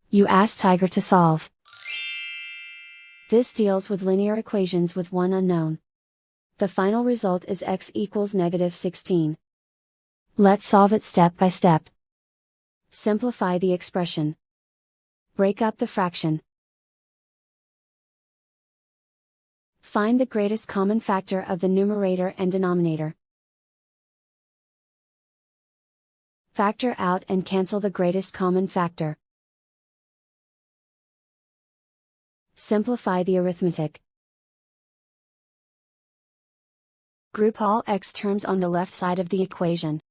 You ask Tiger to solve. This deals with linear equations with one unknown. The final result is x equals -16. Let's solve it step by step. Simplify the expression. Break up the fraction. Find the greatest common factor of the numerator and denominator. Factor out and cancel the greatest common factor. Simplify the arithmetic. Group all x terms on the left side of the equation.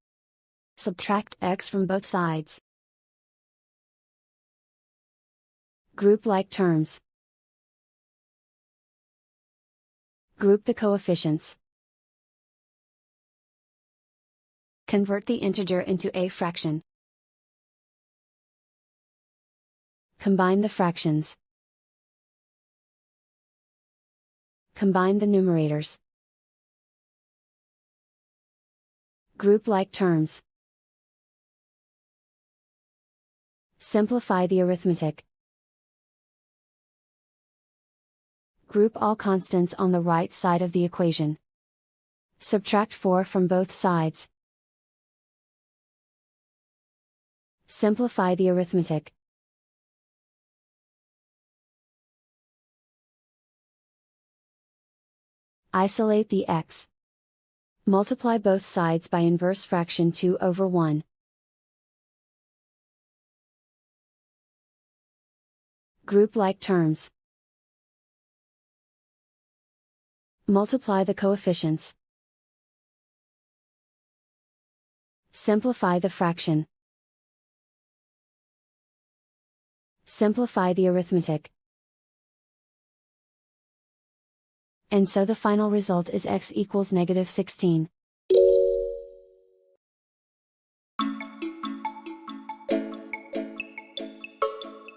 Subtract x from both sides. Group like terms. Group the coefficients. Convert the integer into a fraction. Combine the fractions. Combine the numerators. Group like terms. Simplify the arithmetic. Group all constants on the right side of the equation. Subtract 4 from both sides. Simplify the arithmetic. Isolate the x. Multiply both sides by inverse fraction 2/1. Group like terms. Multiply the coefficients. Simplify the fraction. Simplify the arithmetic. And so the final result is x equals -16.